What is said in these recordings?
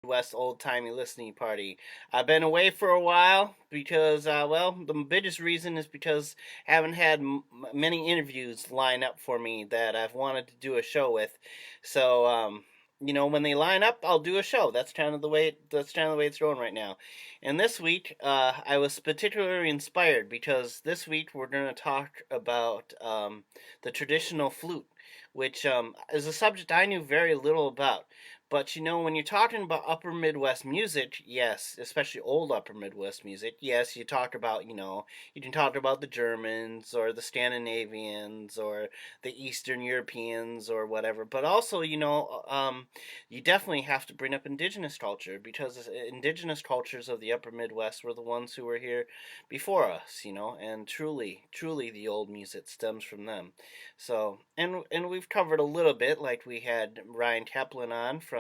West Old Timey Listening Party. I've been away for a while because, well, the biggest reason is because I haven't had many interviews line up for me that I've wanted to do a show with. So, when they line up, I'll do a show. That's kind of the way it's going right now. And this week, I was particularly inspired because this week we're going to talk about the traditional flute, which is a subject I knew very little about. But when you're talking about upper Midwest music, yes, especially old upper Midwest music, yes, you can talk about the Germans or the Scandinavians or the Eastern Europeans or whatever. But also, you definitely have to bring up indigenous culture because indigenous cultures of the upper Midwest were the ones who were here before us, and truly the old music stems from them. So, and we've covered a little bit, like we had Ryan Kaplan on from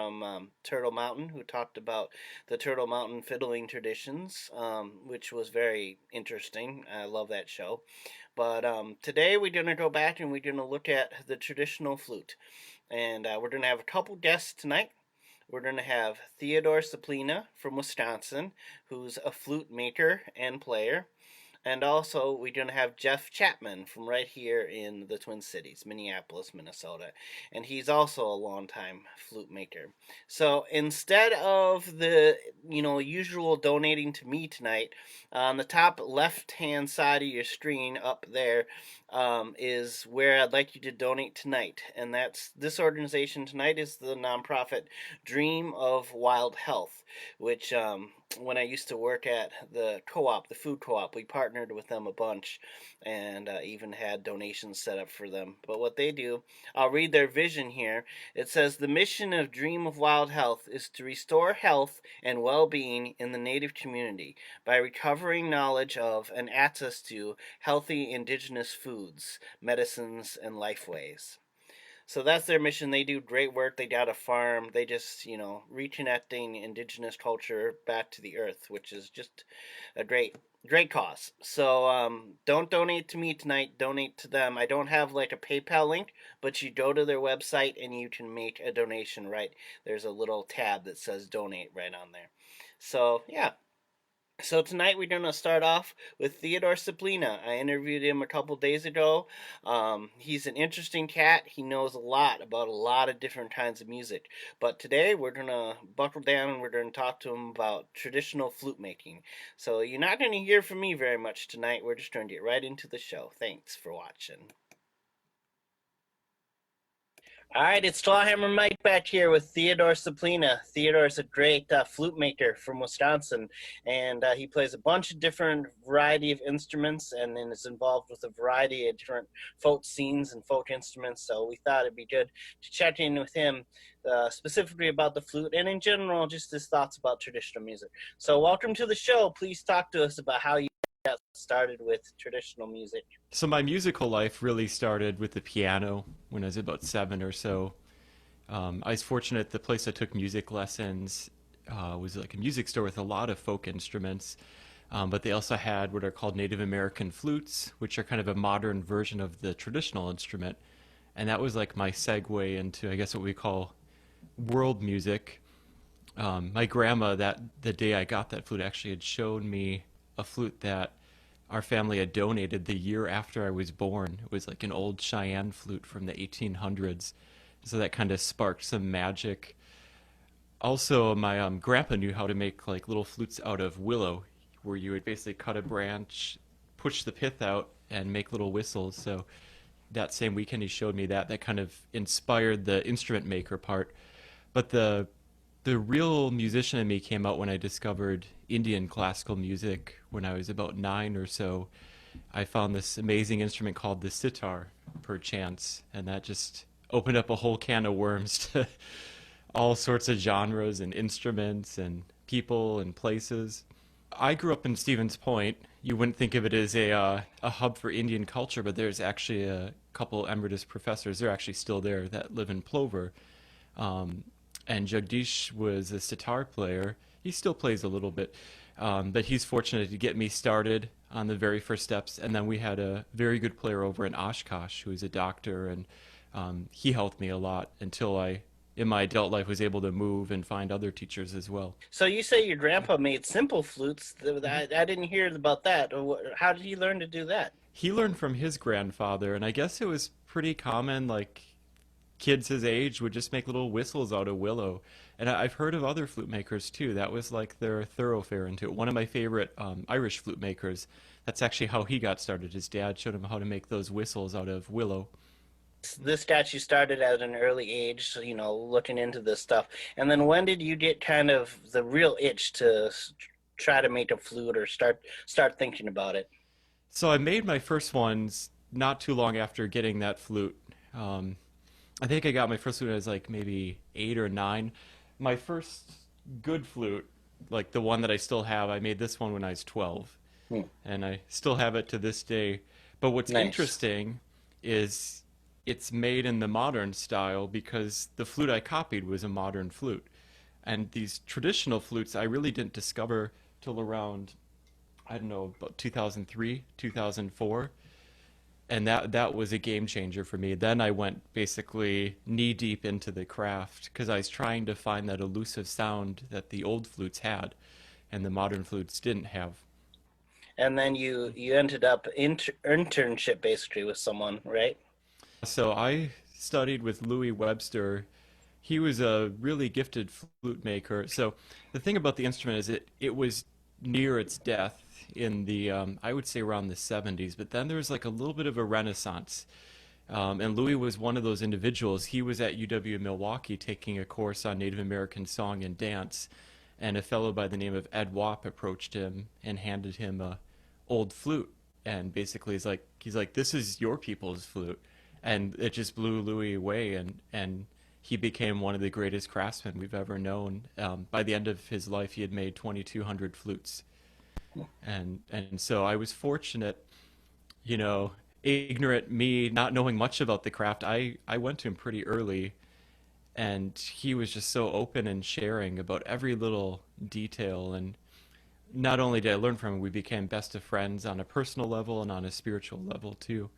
Turtle Mountain, who talked about the Turtle Mountain fiddling traditions, which was very interesting. I love that show. But today we're going to go back and we're going to look at the traditional flute. And we're going to have a couple guests tonight. We're going to have Theodore from Wisconsin, who's a flute maker and player. And also, we're going to have Jeff Chapman from right here in the Twin Cities, Minneapolis, Minnesota. And he's also a longtime flute maker. So instead of the, usual donating to me tonight, on the top left-hand side of your screen up there is where I'd like you to donate tonight. And this organization tonight is the nonprofit Dream of Wild Health, which when I used to work at the co-op, the food co-op, we partnered with them a bunch and even had donations set up for them. But what they do, I'll read their vision here. It says, the mission of Dream of Wild Health is to restore health and well-being in the Native community by recovering knowledge of and access to healthy indigenous foods, medicines, and lifeways. So that's their mission. They do great work. They got a farm. They just, reconnecting indigenous culture back to the earth, which is just a great cause. So don't donate to me tonight. Donate to them. I don't have like a PayPal link, but you go to their website and you can make a donation. Right there's a little tab that says donate right on there. So yeah. So tonight we're going to start off with Theodore. I interviewed him a couple days ago. He's an interesting cat. He knows a lot about a lot of different kinds of music. But today we're going to buckle down and we're going to talk to him about traditional flute making. So you're not going to hear from me very much tonight. We're just going to get right into the show. Thanks for watching. All right, it's Clawhammer Mike back here with Theodore Theodore Theodore's a great flute maker from Wisconsin, and he plays a bunch of different variety of instruments and then is involved with a variety of different folk scenes and folk instruments. So we thought it'd be good to check in with him specifically about the flute and in general just his thoughts about traditional music. So welcome to the show. Please talk to us about how you got started with traditional music. So my musical life really started with the piano when I was about 7 or so. I was fortunate the place I took music lessons was like a music store with a lot of folk instruments, but they also had what are called Native American flutes, which are kind of a modern version of the traditional instrument. And that was like my segue into, I guess, what we call world music. My grandma, that the day I got that flute, actually had shown me a flute that our family had donated the year after I was born. It was like an old Cheyenne flute from the 1800s. So that kind of sparked some magic. Also, my grandpa knew how to make like little flutes out of willow, where you would basically cut a branch, push the pith out, and make little whistles. So that same weekend he showed me that. That kind of inspired the instrument maker part. But the real musician in me came out when I discovered Indian classical music when I was about 9 or so. I found this amazing instrument called the sitar, perchance, and that just opened up a whole can of worms to all sorts of genres and instruments and people and places. I grew up in Stevens Point. You wouldn't think of it as a hub for Indian culture, but there's actually a couple emeritus professors, they're actually still there, that live in Plover. Um, and Jagdish was a sitar player. He still plays a little bit, but he's fortunate to get me started on the very first steps. And then we had a very good player over in Oshkosh who is a doctor, and he helped me a lot until I in my adult life was able to move and find other teachers as well. So you say your grandpa made simple flutes. I didn't hear about that. How did he learn to do that? He learned from his grandfather, and I guess it was pretty common, like kids his age would just make little whistles out of willow. And I've heard of other flute makers too. That was like their thoroughfare into it. One of my favorite Irish flute makers, that's actually how he got started. His dad showed him how to make those whistles out of willow. This statue started at an early age, so, looking into this stuff. And then when did you get kind of the real itch to try to make a flute or start thinking about it? So I made my first ones not too long after getting that flute. Um, I think I got my first flute when I was like maybe 8 or 9. My first good flute, like the one that I still have, I made this one when I was 12, Hmm, and I still have it to this day. But what's nice. interesting is it's made in the modern style because the flute I copied was a modern flute. And these traditional flutes I really didn't discover till around, I don't know, about 2003, 2004. And that was a game changer for me. Then I went basically knee deep into the craft because I was trying to find that elusive sound that the old flutes had and the modern flutes didn't have. And then you ended up internship basically with someone, right? So I studied with Louis Webster. He was a really gifted flute maker. So the thing about the instrument is it was near its death in the I would say around the 70s, but then there was like a little bit of a renaissance. And Louis was one of those individuals. He was at UW Milwaukee taking a course on Native American song and dance, and a fellow by the name of Ed Wapp approached him and handed him a old flute, and basically he's like, this is your people's flute, and it just blew Louis away, and he became one of the greatest craftsmen we've ever known. By the end of his life, he had made 2,200 flutes, and so I was fortunate, you know, ignorant me, not knowing much about the craft. I went to him pretty early, and he was just so open and sharing about every little detail. And not only did I learn from him, we became best of friends on a personal level and on a spiritual level too.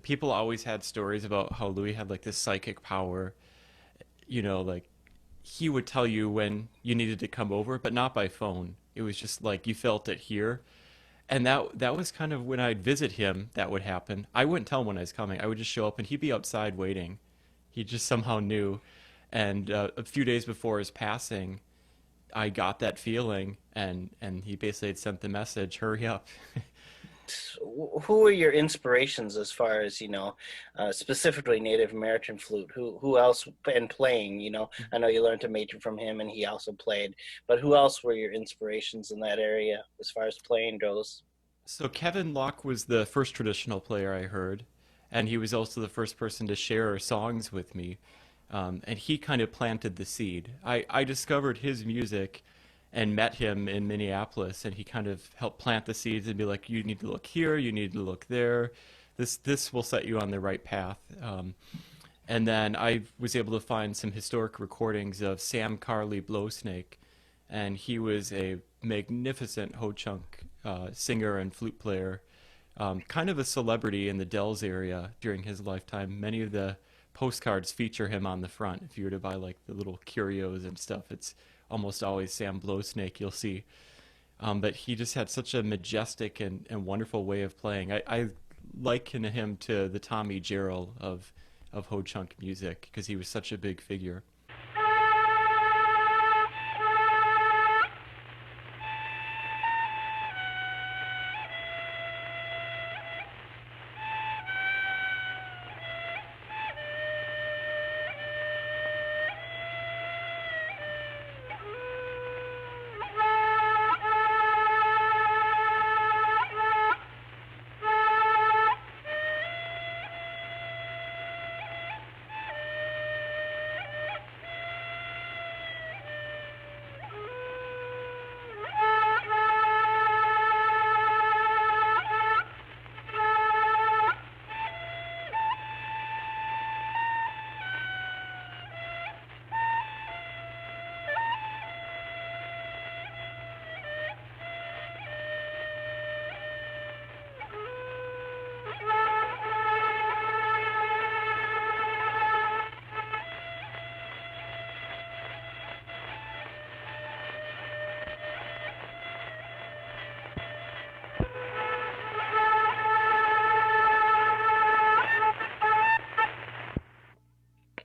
People always had stories about how Louis had like this psychic power, like he would tell you when you needed to come over, but not by phone. It was just like you felt it here. And that was kind of when I'd visit him, that would happen. I wouldn't tell him when I was coming. I would just show up and he'd be outside waiting. He just somehow knew. And a few days before his passing, I got that feeling, and he basically had sent the message, "Hurry up." Who are your inspirations as far as specifically Native American flute? Who else and playing? I know you learned to major from him, and he also played. But who else were your inspirations in that area as far as playing goes? So Kevin Locke was the first traditional player I heard, and he was also the first person to share songs with me. And he kind of planted the seed. I discovered his music and met him in Minneapolis, and he kind of helped plant the seeds and be like, you need to look here, you need to look there. this will set you on the right path. And then I was able to find some historic recordings of Sam Carley Blowsnake, and he was a magnificent Ho Chunk singer and flute player, kind of a celebrity in the Dells area during his lifetime. Many of the postcards feature him on the front. If you were to buy like the little curios and stuff, it's almost always Sam Blowsnake you'll see. But he just had such a majestic and wonderful way of playing. I liken him to the Tommy Jarrell of Ho Chunk music because he was such a big figure.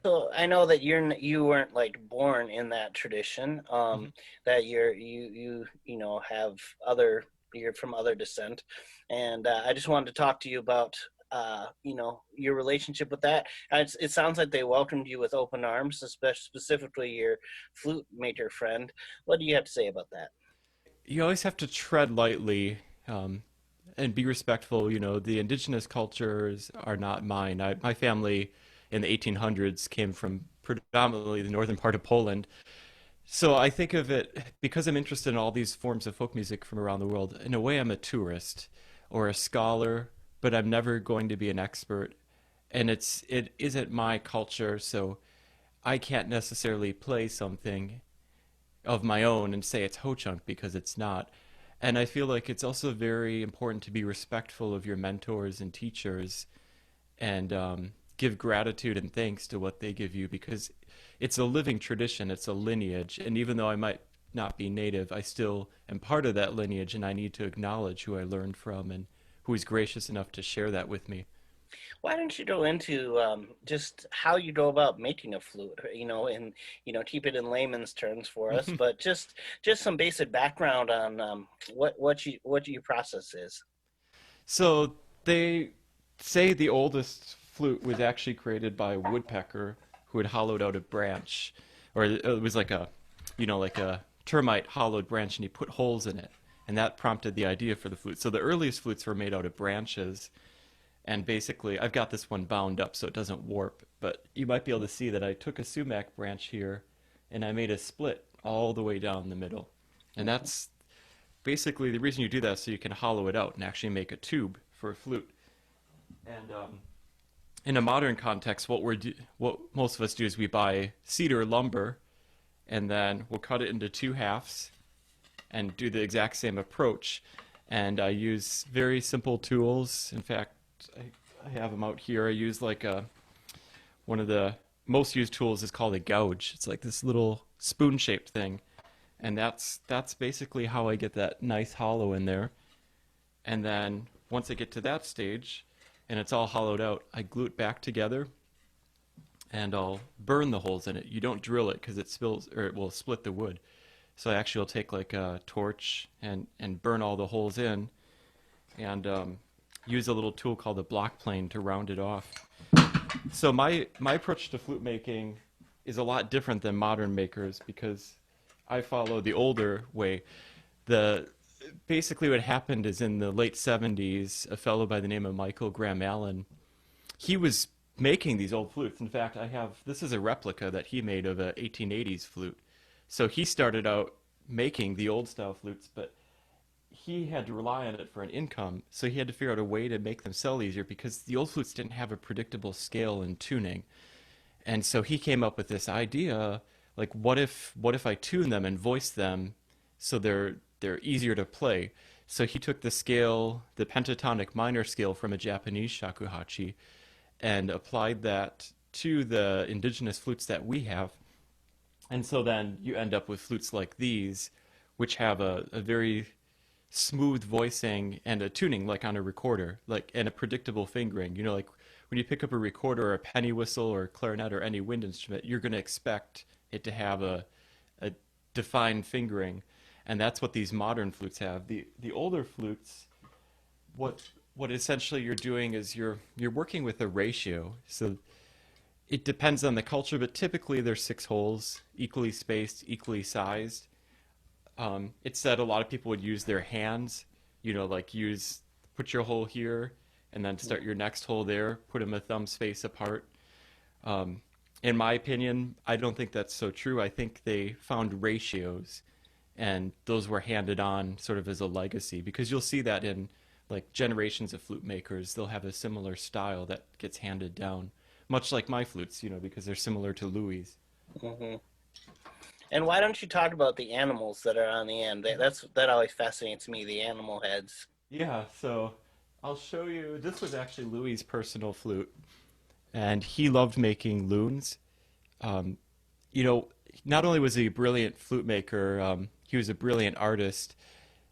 So I know that you weren't like born in that tradition. Mhm. That you know have other you're from other descent, and I just wanted to talk to you about you know your relationship with that. It sounds like they welcomed you with open arms, especially specifically your flute maker friend. What do you have to say about that? You always have to tread lightly and be respectful. You know, the indigenous cultures are not mine. My family in the 1800s came from predominantly the northern part of Poland. So I think of it because I'm interested in all these forms of folk music from around the world. In a way, I'm a tourist or a scholar, but I'm never going to be an expert. And it isn't my culture, so I can't necessarily play something of my own and say it's Ho Chunk because it's not. And I feel like it's also very important to be respectful of your mentors and teachers and give gratitude and thanks to what they give you because it's a living tradition, it's a lineage. And even though I might not be native, I still am part of that lineage and I need to acknowledge who I learned from and who is gracious enough to share that with me. Why don't you go into just how you go about making a flute, you know, and you know, keep it in layman's terms for us, but just some basic background on what your process is. So they say the oldest flute was actually created by a woodpecker who had hollowed out a branch, or it was like a, like a termite hollowed branch, and he put holes in it, and that prompted the idea for the flute. So the earliest flutes were made out of branches, and basically, I've got this one bound up so it doesn't warp, but you might be able to see that I took a sumac branch here, and I made a split all the way down the middle, and Mhm. that's basically the reason you do that is so you can hollow it out and actually make a tube for a flute. And in a modern context, what most of us do is we buy cedar lumber and then we'll cut it into two halves and do the exact same approach. And I use very simple tools. In fact, I have them out here. I use like one of the most used tools is called a gouge. It's like this little spoon-shaped thing, and that's basically how I get that nice hollow in there. And then once I get to that stage and it's all hollowed out, I glue it back together and I'll burn the holes in it. You don't drill it because it spills or it will split the wood. So I actually will take like a torch and burn all the holes in and use a little tool called a block plane to round it off. So my approach to flute making is a lot different than modern makers because I follow the older way. The Basically what happened is in the late 70s, a fellow by the name of Michael Graham Allen, he was making these old flutes. In fact, I have this is a replica that he made of a 1880s flute. So he started out making the old style flutes, but he had to rely on it for an income, so he had to figure out a way to make them sell easier because the old flutes didn't have a predictable scale and tuning. And so he came up with this idea, like what if I tune them and voice them so they're easier to play. So he took the scale, the pentatonic minor scale from a Japanese shakuhachi, and applied that to the indigenous flutes that we have. And so then you end up with flutes like these, which have a very smooth voicing and a tuning like on a recorder, like and a predictable fingering. You know, like when you pick up a recorder or a penny whistle or a clarinet or any wind instrument, you're going to expect it to have a defined fingering, and that's what these modern flutes have. The older flutes, what what essentially you're doing is you're working with a ratio. So it depends on the culture, but typically there's six holes, equally spaced, equally sized. It's said a lot of people would use their hands, you know, like use put your hole here and then start your next hole there, put them a thumb space apart. Um, in my opinion, I don't think that's so true. I think they found ratios and those were handed on sort of as a legacy because you'll see that in like generations of flute makers. They'll have a similar style that gets handed down, much like my flutes, you know, because they're similar to Louis'. Hmm. And why don't you talk about the animals that are on the end? That always fascinates me. The animal heads. Yeah, so I'll show you. This was actually Louis' personal flute, and he loved making loons. Um, you know, not only was he a brilliant flute maker, he was a brilliant artist,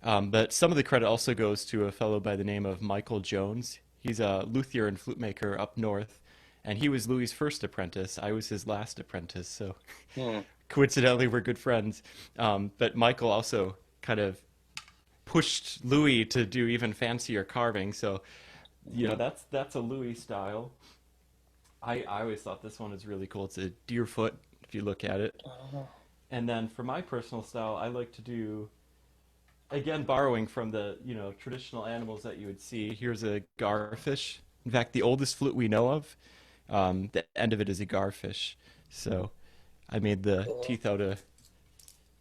but some of the credit also goes to a fellow by the name of Michael Jones. He's a luthier and flute maker up north, and he was Louis' first apprentice. I was his last apprentice, so Hmm. coincidentally, we're good friends. But Michael also kind of pushed Louis to do even fancier carving. So, you know, that's a Louis style. I always thought this one is really cool. It's a deer foot if you look at it. Oh. And then for my personal style, I like to do again borrowing from the traditional animals that you would see. Here's a garfish. In fact, the oldest flute we know of, the end of it is a garfish. So I made the Cool. teeth out of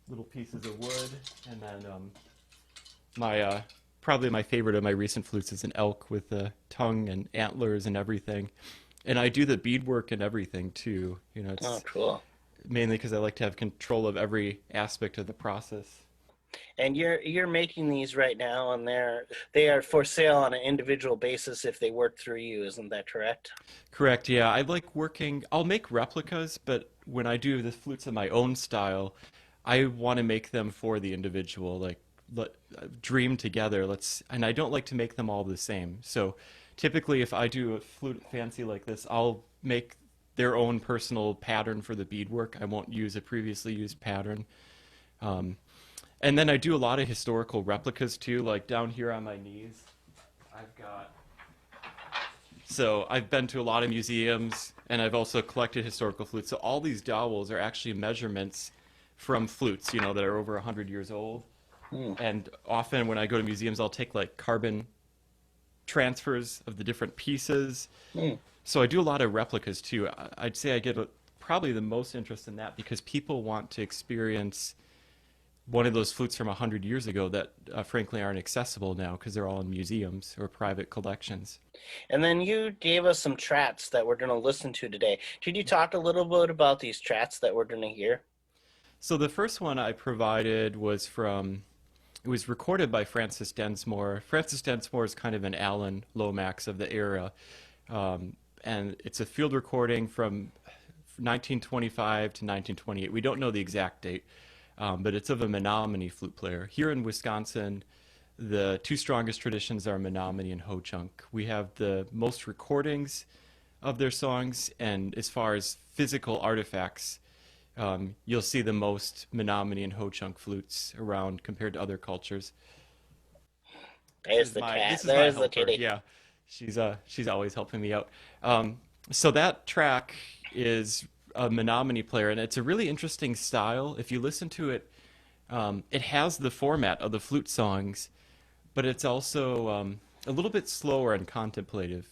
little pieces of wood, and then my probably my favorite of my recent flutes is an elk with a tongue and antlers and everything. And I do the beadwork and everything too. You know, Oh, it's cool. mainly because I like to have control of every aspect of the process. And you're making these right now, and they are for sale on an individual basis if they work through you. Isn't that correct? Correct, yeah. I like working, I'll make replicas, but when I do the flutes in my own style, I want to make them for the individual, like let dream together. And I don't like to make them all the same. So typically if I do a flute fancy like this, I'll make their own personal pattern for the beadwork. I won't use a previously used pattern. Um, and then I do a lot of historical replicas too, like down here on my knees. I've got So I've been to a lot of museums and I've also collected historical flutes. So all these dowels are actually measurements from flutes, you know, that are over 100 years old. Hmm. And often when I go to museums, I'll take like carbon transfers of the different pieces. Hmm. So I do a lot of replicas too. I'd say I get probably the most interest in that because people want to experience one of those flutes from 100 years ago that frankly aren't accessible now because they're all in museums or private collections. And then you gave us some tracks that we're going to listen to today. Could you talk a little bit about these tracks that we're going to hear? So the first one I provided was it was recorded by Francis Densmore. Francis Densmore is kind of an Alan Lomax of the era. And it's a field recording from 1925 to 1928. We don't know the exact date, but it's of a Menominee flute player. Here in Wisconsin, the two strongest traditions are Menominee and Ho-Chunk. We have the most recordings of their songs, and as far as physical artifacts, you'll see the most Menominee and Ho-Chunk flutes around compared to other cultures. There's the cat. This is my There's the helper. kitty. Yeah, she's always helping me out. So that track is a Menominee player, and it's a really interesting style. If you listen to it, it has the format of the flute songs, but it's also a little bit slower and contemplative.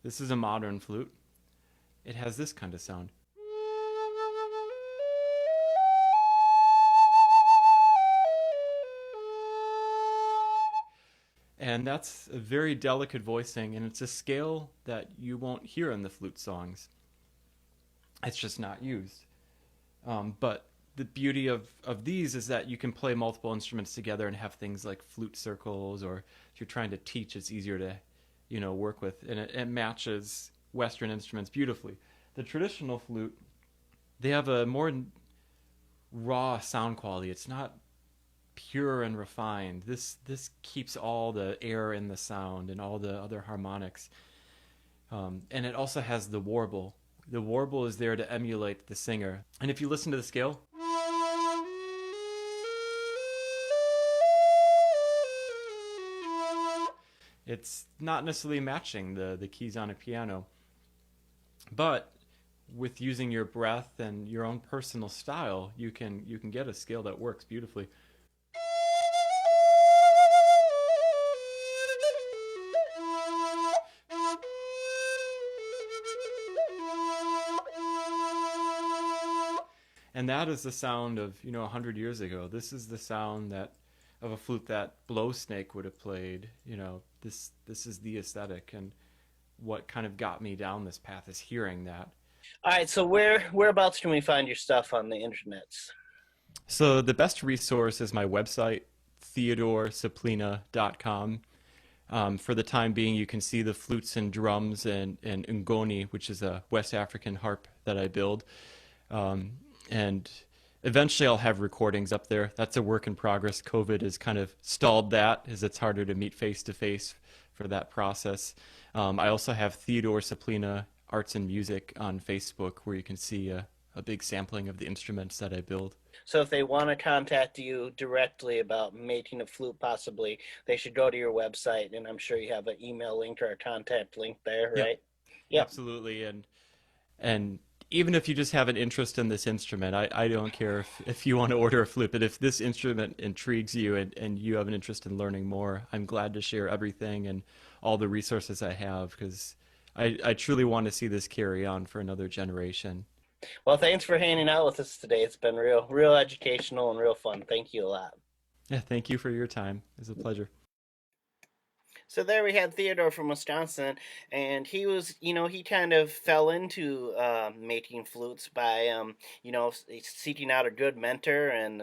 This is a modern flute. It has this kind of sound. And that's a very delicate voicing, and it's a scale that you won't hear in the flute songs. It's just not used. But the beauty of these is that you can play multiple instruments together and have things like flute circles, or if you're trying to teach, it's easier to, work with, and it matches Western instruments beautifully. The traditional flute, they have a more raw sound quality. It's not pure and refined. This keeps all the air in the sound and all the other harmonics. And it also has the warble. The warble is there to emulate the singer. And if you listen to the scale, it's not necessarily matching the keys on a piano. But with using your breath and your own personal style, you can get a scale that works beautifully. And that is the sound of 100 years ago. This is the sound that of a flute that Blow Snake would have played. This is the aesthetic, and what kind of got me down this path is hearing that. All right, so whereabouts can we find your stuff on the internets? So the best resource is my website, theodoresuplina.com. For the time being, you can see the flutes and drums and ngoni, which is a West African harp that I build. And eventually I'll have recordings up there. That's a work in progress. COVID has kind of stalled that, as it's harder to meet face to face for that process. I also have Theodore Suplina Arts and Music on Facebook, where you can see a big sampling of the instruments that I build. So if they want to contact you directly about making a flute, possibly, they should go to your website, and I'm sure you have an email link or a contact link there, Yep, right? Yep. absolutely. And even if you just have an interest in this instrument, I don't care if you want to order a flute, but if this instrument intrigues you and you have an interest in learning more, I'm glad to share everything and all the resources I have, because I truly want to see this carry on for another generation. Well, thanks for hanging out with us today. It's been real educational and real fun. Thank you a lot. Yeah, thank you for your time. It was a pleasure. So there we had Theodore from Wisconsin, and he was, he kind of fell into making flutes by, seeking out a good mentor, and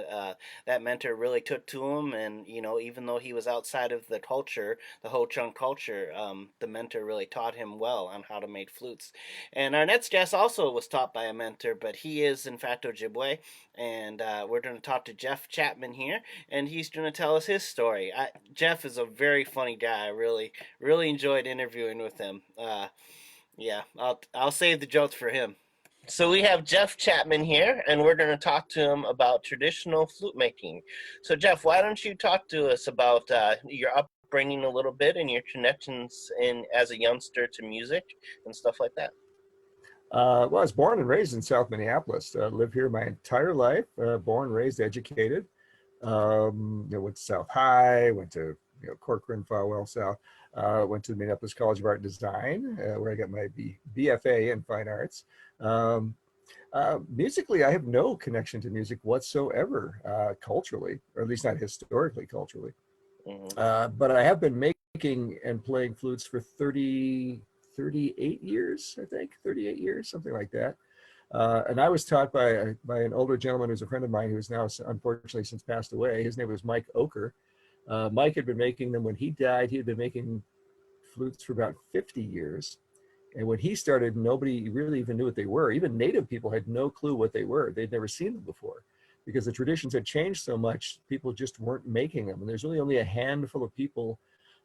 that mentor really took to him. And even though he was outside of the culture, the Ho Chunk culture, the mentor really taught him well on how to make flutes. And our next guest also was taught by a mentor, but he is in fact Ojibwe, and we're going to talk to Jeff Chapman here, and he's going to tell us his story. Jeff is a very funny guy. I really enjoyed interviewing with him. Yeah, I'll save the jokes for him. So we have Jeff Chapman here, and we're going to talk to him about traditional flute making. So Jeff, why don't you talk to us about your upbringing a little bit and your connections in as a youngster to music and stuff like that? Well, I was born and raised in South Minneapolis. Lived here my entire life. Born, raised, educated. Went to South High. Went to Corcoran, Falwell South. Went to the Minneapolis College of Art and Design, where I got my BFA in fine arts. Musically, I have no connection to music whatsoever, culturally, or at least not historically culturally. But I have been making and playing flutes for 38 years, I think, 38 years, something like that. And I was taught by an older gentleman who's a friend of mine, who's now unfortunately since passed away. His name was Mike Oker. Mike had been making them when he died. He had been making flutes for about 50 years. And when he started, nobody really even knew what they were. Even native people had no clue what they were. They'd never seen them before, because the traditions had changed so much, people just weren't making them. And there's really only a handful of people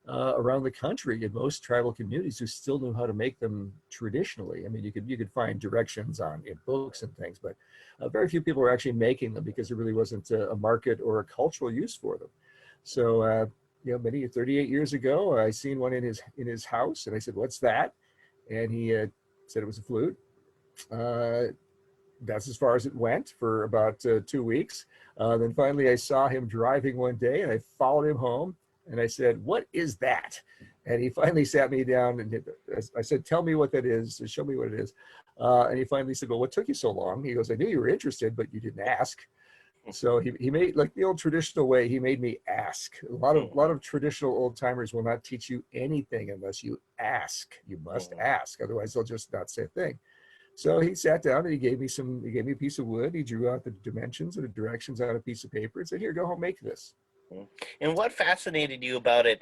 around the country in most tribal communities who still knew how to make them traditionally. I mean, you could find directions in books and things, but very few people were actually making them, because there really wasn't a market or a cultural use for them. So, 38 years ago, I seen one in his house, and I said, "What's that?" And he said it was a flute. That's as far as it went for about 2 weeks. Then finally I saw him driving one day, and I followed him home, and I said, "What is that?" And he finally sat me down and I said, tell me what that is. Show me what it is. And he finally said, well, what took you so long? He goes, I knew you were interested, but you didn't ask. So he made, like the old traditional way, he made me ask. A lot of traditional old timers will not teach you anything unless you ask. You must ask, otherwise they'll just not say a thing. So he sat down and he gave me a piece of wood. He drew out the dimensions and the directions on a piece of paper and said, here, go home, make this. And what fascinated you about it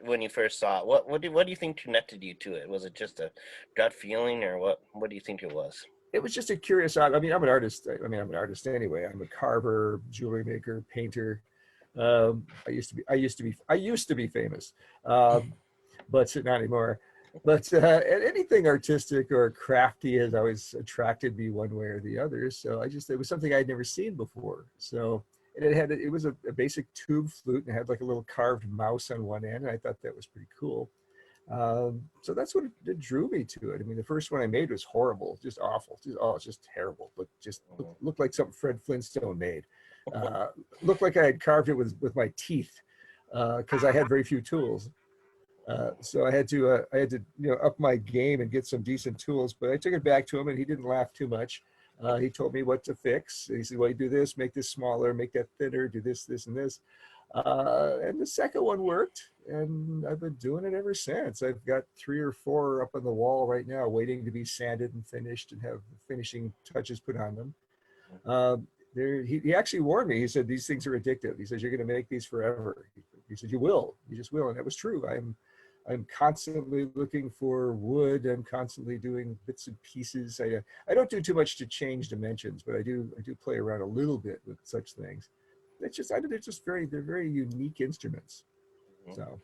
when you first saw it? What do you think connected you to it? Was it just a gut feeling, or what do you think it was? It was just a curious. I mean, I'm an artist. I'm an artist anyway. I'm a carver, jewelry maker, painter. I used to be famous, but not anymore. But anything artistic or crafty has always attracted me one way or the other. So it was something I'd never seen before. So and it was a basic tube flute and it had like a little carved mouse on one end. And I thought that was pretty cool. So that's what it drew me to it. I mean, the first one I made was horrible, just awful. It's just terrible. But looked like something Fred Flintstone made. Looked like I had carved it with my teeth because I had very few tools. So I had to up my game and get some decent tools. But I took it back to him and he didn't laugh too much. He told me what to fix. He said, well, you do this, make this smaller, make that thinner, do this, this, and this. And the second one worked, and I've been doing it ever since. I've got 3 or 4 up on the wall right now, waiting to be sanded and finished and have finishing touches put on them. He actually warned me. He said, these things are addictive. He says, you're going to make these forever. He said, you just will. And that was true. I'm constantly looking for wood. I'm constantly doing bits and pieces. I don't do too much to change dimensions, but I do play around a little bit with such things. They're very unique instruments. So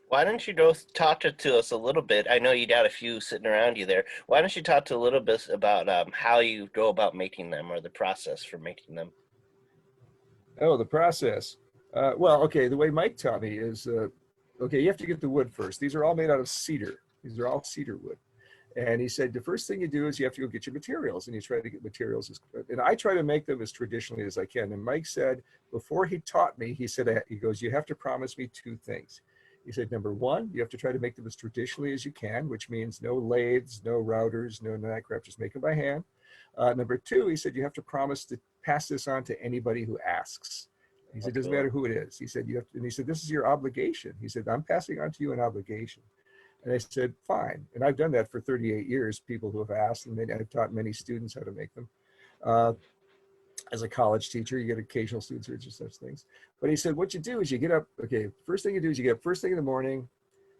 why don't you go talk to us a little bit? I know you got a few sitting around you there. Why don't you talk to a little bit about how you go about making them, or the process for making them? Oh, the process. Well, okay, the way Mike taught me is, okay, you have to get the wood first. These are all made out of cedar. These are all cedar wood. And he said, the first thing you do is you have to go get your materials, and you try to get materials. And I try to make them as traditionally as I can. And Mike said, before he taught me, he goes, you have to promise me 2 things. He said, number 1, you have to try to make them as traditionally as you can, which means no lathes, no routers, no that crap, just make them by hand. Number 2, he said, you have to promise to pass this on to anybody who asks. He said, it doesn't matter who it is. He said, and he said, this is your obligation. He said, I'm passing on to you an obligation. And I said, fine. And I've done that for 38 years, people who have asked, and I've taught many students how to make them. As a college teacher, you get occasional students who are just such things. But he said, what you do is you get up, okay, first thing you do is you get up first thing in the morning,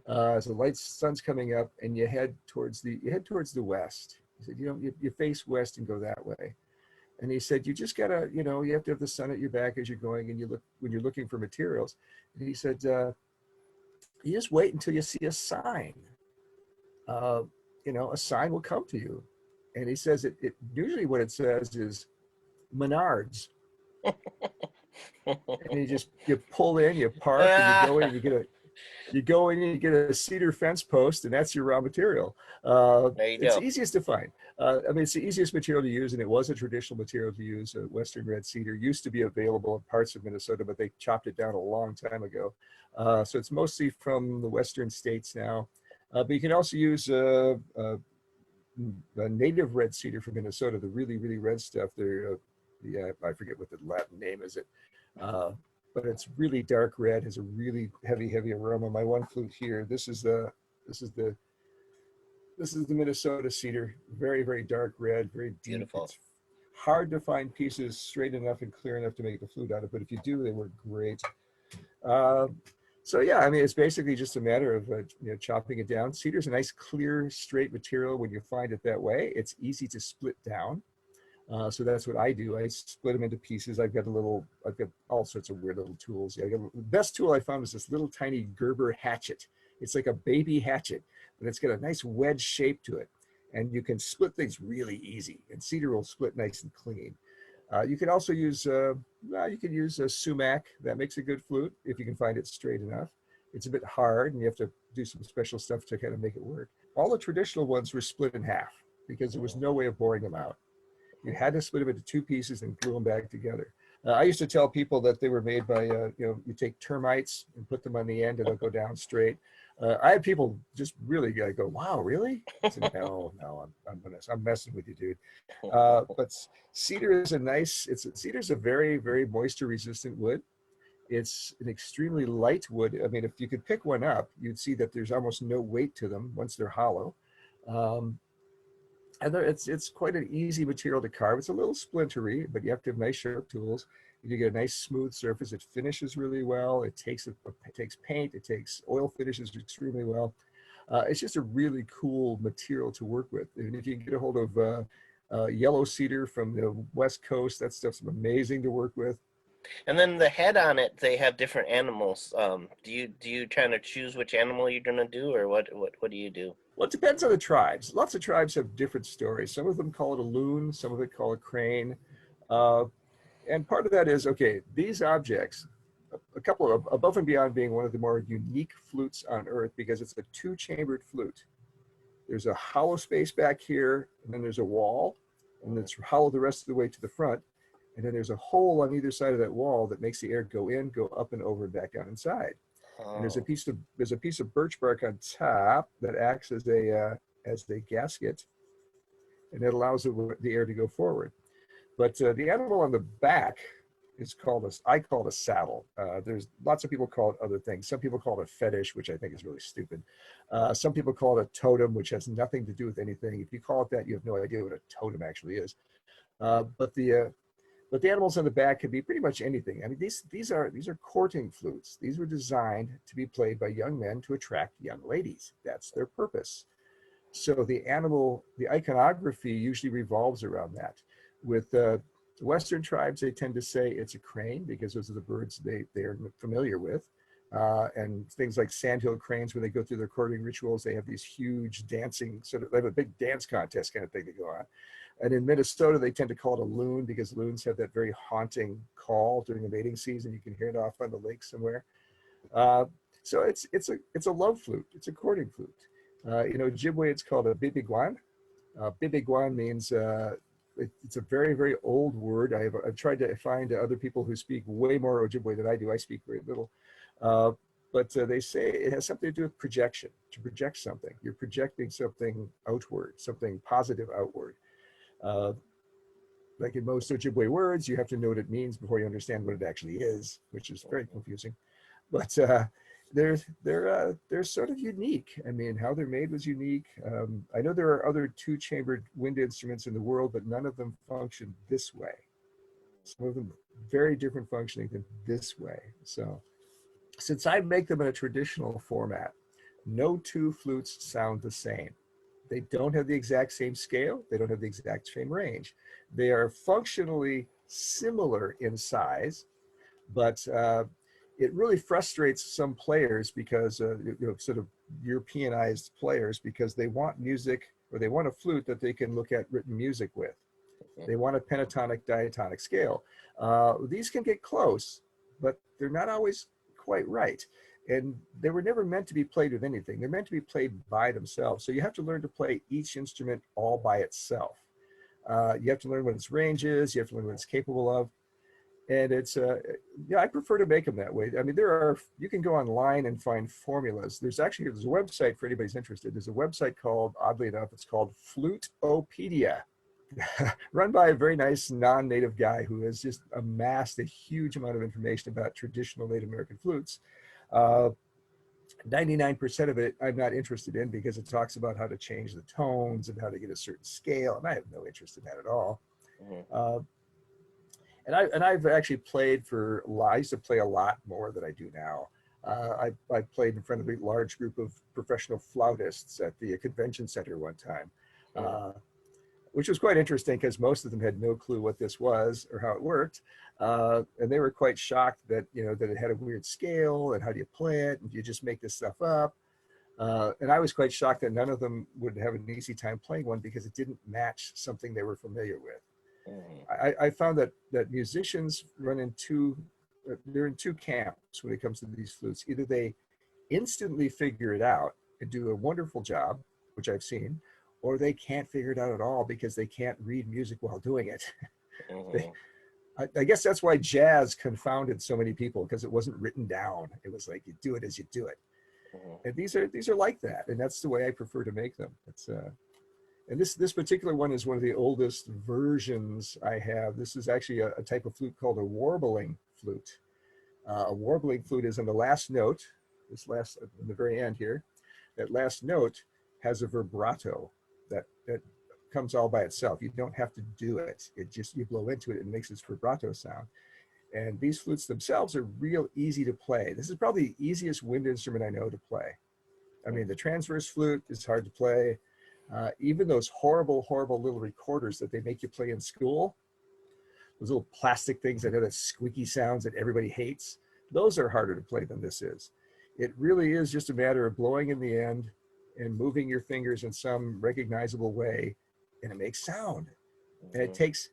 as the sun's coming up, and you head towards the west. He said, you face west and go that way. And he said, you just gotta, you have to have the sun at your back as you're going, and when you're looking for materials. And he said, you just wait until you see a sign. A sign will come to you. And he says it usually what it says is Menards. And you pull in, you park, and you go in, and you get a cedar fence post, and that's your raw material. It's the easiest to find. It's the easiest material to use, and it was a traditional material to use. Western red cedar used to be available in parts of Minnesota, but they chopped it down a long time ago. So it's mostly from the western states now. But you can also use a native red cedar from Minnesota, the really, really red stuff. I forget what the Latin name is. But it's really dark red, has a really heavy aroma. My one flute here, this is the Minnesota cedar, very, very dark red, very deep. Beautiful. It's hard to find pieces straight enough and clear enough to make the flute out of, but if you do, they work great. So yeah, it's basically just a matter of chopping it down. Cedar's a nice, clear, straight material. When you find it that way, it's easy to split down. So that's what I do. I split them into pieces. I've got all sorts of weird little tools. The best tool I found was this little tiny Gerber hatchet. It's like a baby hatchet, but it's got a nice wedge shape to it. And you can split things really easy. And cedar will split nice and clean. You can also use a sumac. That makes a good flute if you can find it straight enough. It's a bit hard, and you have to do some special stuff to kind of make it work. All the traditional ones were split in half because there was no way of boring them out. You had to split them into 2 pieces and glue them back together. I used to tell people that they were made by, you take termites and put them on the end and they'll go down straight. I had people just really go, "Wow, really?" I said, "No, no, I'm messing with you, dude." But cedar is cedar's a very, very moisture resistant wood. It's an extremely light wood. I mean, if you could pick one up, you'd see that there's almost no weight to them once they're hollow. Um, and it's quite an easy material to carve. It's a little splintery, but you have to have nice sharp tools. You get a nice smooth surface. It finishes really well. It takes paint. It takes oil finishes extremely well. It's just a really cool material to work with. And if you can get a hold of yellow cedar from the West Coast, that stuff's amazing to work with. And then the head on it, they have different animals. Do you kind of choose which animal you're gonna do, or what do you do? Well, it depends on the tribes. Lots of tribes have different stories. Some of them call it a loon, some of it call it crane. Uh, and part of that is, okay, these objects, a couple of above and beyond being one of the more unique flutes on earth because it's a two-chambered flute. There's a hollow space back here, and then there's a wall, and it's hollow the rest of the way to the front. And then there's a hole on either side of that wall that makes the air go in, go up and over and back down inside. And Oh. there's a piece of birch bark on top that acts as a gasket, and it allows the air to go forward. But the animal on the back is I call it a saddle. There's lots of people call it other things. Some people call it a fetish, which I think is really stupid. Some people call it a totem, which has nothing to do with anything. If you call it that, you have no idea what a totem actually is. But the animals on the back can be pretty much anything. I mean, these are courting flutes. These were designed to be played by young men to attract young ladies. That's their purpose. So the iconography usually revolves around that. With Western tribes, they tend to say it's a crane because those are the birds they're familiar with. And things like sandhill cranes, when they go through their courting rituals, they have these huge dancing, they have a big dance contest kind of thing to go on. And in Minnesota, they tend to call it a loon because loons have that very haunting call during the mating season. You can hear it off on the lake somewhere. So it's a love flute. It's a courting flute. Ojibwe, it's called a bibiguan. Bibiguan means it's a very, very old word. I've tried to find other people who speak way more Ojibwe than I do. I speak very little. But they say it has something to do with projection, to project something. You're projecting something outward, something positive outward. Like in most Ojibwe words, you have to know what it means before you understand what it actually is, which is very confusing. But they're sort of unique. I mean, how they're made was unique. I know there are other two-chambered wind instruments in the world, but none of them function this way. Some of them very different functioning than this way. So since I make them in a traditional format, no two flutes sound the same. They don't have the exact same scale. They don't have the exact same range. They are functionally similar in size, but it really frustrates some players because, sort of Europeanized players, because they want music or they want a flute that they can look at written music with. They want a pentatonic diatonic scale. These can get close, but they're not always quite right. And they were never meant to be played with anything. They're meant to be played by themselves. So you have to learn to play each instrument all by itself. You have to learn what its range is. You have to learn what it's capable of. And it's, I prefer to make them that way. I mean, you can go online and find formulas. There's a website for anybody's interested. There's a website called, oddly enough, it's called Fluteopedia, run by a very nice non-native guy who has just amassed a huge amount of information about traditional Native American flutes. 99% of it I'm not interested in because it talks about how to change the tones and how to get a certain scale, and I have no interest in that at all. Mm-hmm. And I've actually played I used to play a lot more than I do now. I played in front of a large group of professional flautists at the convention center one time, which was quite interesting because most of them had no clue what this was or how it worked. And they were quite shocked that, that it had a weird scale and how do you play it? And do you just make this stuff up? And I was quite shocked that none of them would have an easy time playing one because it didn't match something they were familiar with. I found that musicians they're in two camps when it comes to these flutes. Either they instantly figure it out and do a wonderful job, which I've seen, or they can't figure it out at all because they can't read music while doing it. I guess that's why jazz confounded so many people, because it wasn't written down. It was like, you do it as you do it. And these are like that, and that's the way I prefer to make them. It's and this particular one is one of the oldest versions I have. This is actually a type of flute called a warbling flute. A warbling flute is on the last note, in the very end here. That last note has a vibrato that comes all by itself. You don't have to do it. It just, you blow into it and it makes this vibrato sound. And these flutes themselves are real easy to play. This is probably the easiest wind instrument I know to play. I mean, the transverse flute is hard to play. Even those horrible little recorders that they make you play in school, those little plastic things that have that squeaky sounds that everybody hates, those are harder to play than this is. It really is just a matter of blowing in the end and moving your fingers in some recognizable way, and it makes sound. And it takes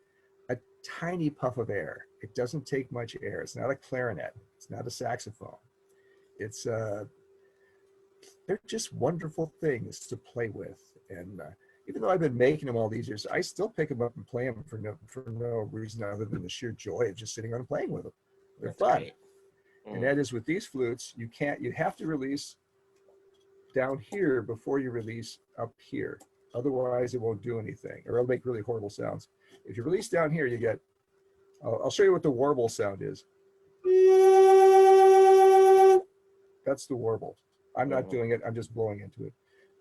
a tiny puff of air. It doesn't take much air. It's not a clarinet. It's not a saxophone. It's they're just wonderful things to play with. And even though I've been making them all these years, I still pick them up and play them for no reason other than the sheer joy of just sitting on and playing with them. They're fun. And that is with these flutes, you have to release down here before you release up here. Otherwise, it won't do anything, or it'll make really horrible sounds. If you release down here, you get, I'll show you what the warble sound is. That's the warble. I'm not doing it, I'm just blowing into it.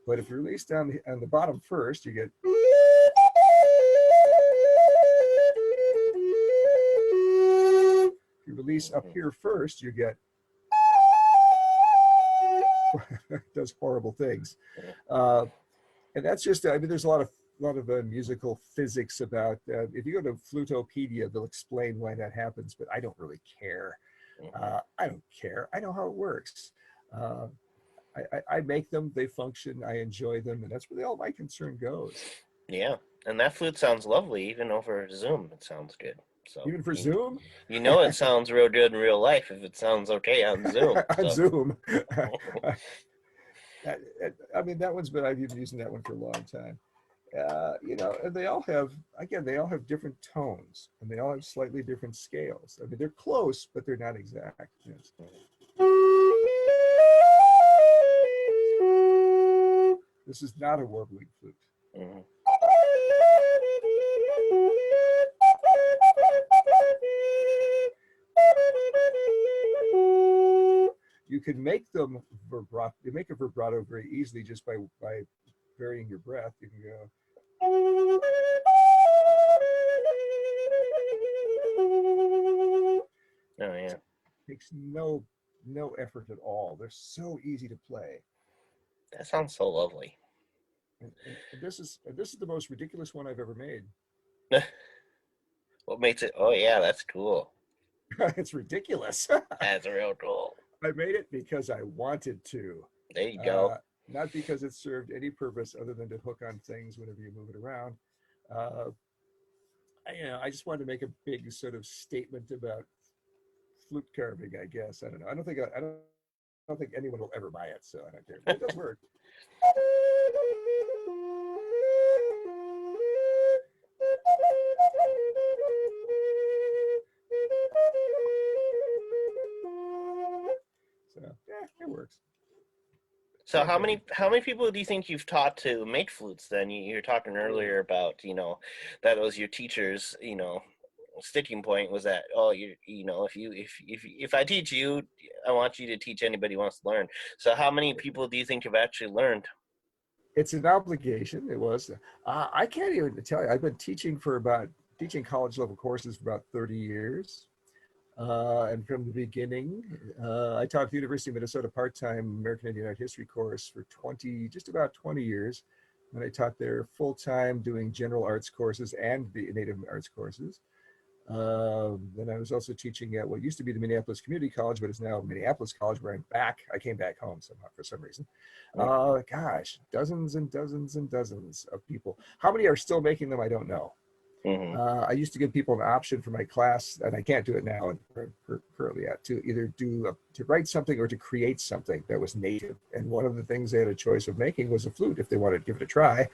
But if you release down on the bottom first, you get, if you release up here first, you get, does horrible things. And that's just, I mean, there's a lot of musical physics about, if you go to Flutopedia, they'll explain why that happens, but I don't really care. I don't care. I know how it works. I make them, they function, I enjoy them, and that's where all my concern goes. Yeah, and that flute sounds lovely, even over Zoom. It sounds good. So even for Zoom, you know, it sounds real good in real life if it sounds okay on Zoom. on Zoom. I mean, that one's been, I've been using that one for a long time. You know, and they all have different tones, and they all have slightly different scales. I mean, they're close, but they're not exact. Yes. This is not a warbling flute. You can make them vibrato. You make a vibrato very easily just by varying your breath. You can go. Oh yeah. It takes no effort at all. They're so easy to play. That sounds so lovely. And this is the most ridiculous one I've ever made. What makes it? Oh yeah, that's cool. It's ridiculous. That's real cool. I made it because I wanted to. There you go. Not because it served any purpose other than to hook on things whenever you move it around. I just wanted to make a big sort of statement about flute carving, I guess. I don't know. I don't think anyone will ever buy it, so I don't care. But it does work. So yeah, it works. So how many people do you think you've taught to make flutes then? You were talking earlier about, you know, that was your teacher's, you know, sticking point was that, oh, you know, if I teach you, I want you to teach anybody who wants to learn. So how many people do you think have actually learned? It's an obligation. It was. I can't even tell you. I've been teaching college level courses for about 30 years. And from the beginning, I taught at the University of Minnesota part-time American Indian Art History course for just about 20 years. And I taught there full-time doing general arts courses and the Native arts courses. Then I was also teaching at what used to be the Minneapolis Community College, but is now Minneapolis College, where I came back home somehow for some reason. Gosh, dozens and dozens and dozens of people. How many are still making them? I don't know. I used to give people an option for my class, and I can't do it now currently yet, to either to write something or to create something that was native. And one of the things they had a choice of making was a flute if they wanted to give it a try.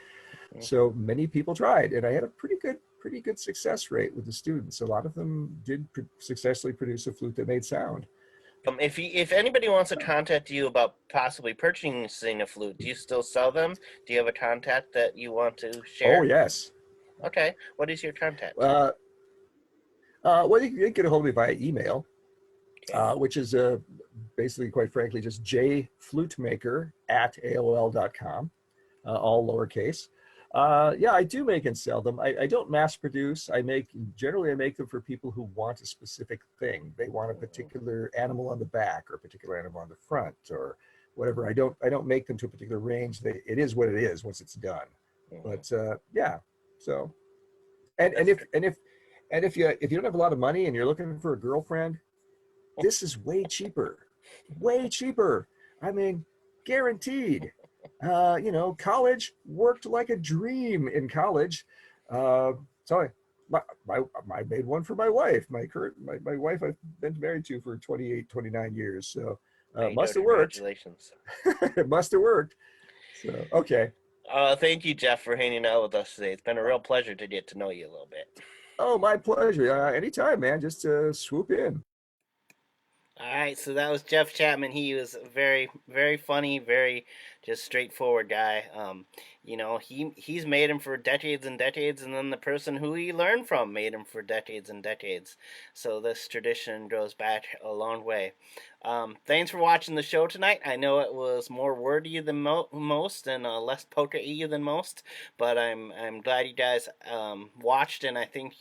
So many people tried, and I had a pretty good success rate with the students. A lot of them did successfully produce a flute that made sound. If anybody wants to contact you about possibly purchasing a flute, do you still sell them? Do you have a contact that you want to Oh share? yes. Okay. What is your contact? Uh, well, you can get a hold of me via email, Okay. which is basically, quite frankly, just jflutemaker@aol.com, all lowercase. Yeah, I do make and sell them. I don't mass produce. Generally I make them for people who want a specific thing. They want a particular animal on the back or a particular animal on the front or whatever. I don't make them to a particular range. It is what it is once it's done. Mm-hmm. But yeah, so and if you don't have a lot of money and you're looking for a girlfriend, this is way cheaper. I mean, guaranteed. College worked like a dream in college. So I made one for my wife, my wife I've been married to for 28, 29 years. So There you go. must have worked. Congratulations. It must have worked. So, okay. Thank you, Jeff, for hanging out with us today. It's been a real pleasure to get to know you a little bit. Oh, my pleasure. Anytime, man. Just swoop in. All right, so that was Jeff Chapman. He was very, very funny, very just straightforward guy. He's made him for decades and decades, and then the person who he learned from made him for decades and decades. So this tradition goes back a long way. Thanks for watching the show tonight. I know it was more wordy than most and less poker-y than most, but I'm glad you guys watched, and I think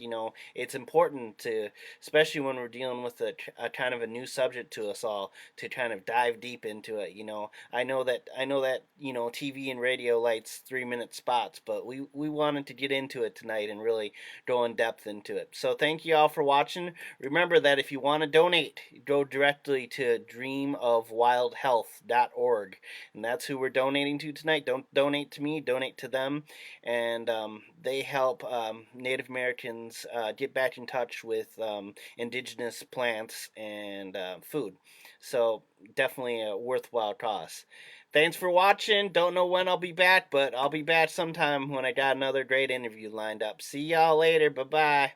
it's important to, especially when we're dealing with a kind of a new subject to us all, to kind of dive deep into it. I know that TV and radio lights 3-minute spots, but we wanted to get into it tonight and really go in depth into it. So thank you all for watching. Remember that if you want to donate, go directly to dreamofwildhealth.org, and that's who we're donating to tonight. Don't donate to me, donate to them, and they help Native Americans get back in touch with indigenous plants and food. So definitely a worthwhile cause. Thanks for watching. Don't know when I'll be back, but I'll be back sometime when I got another great interview lined up. See y'all later. Bye bye.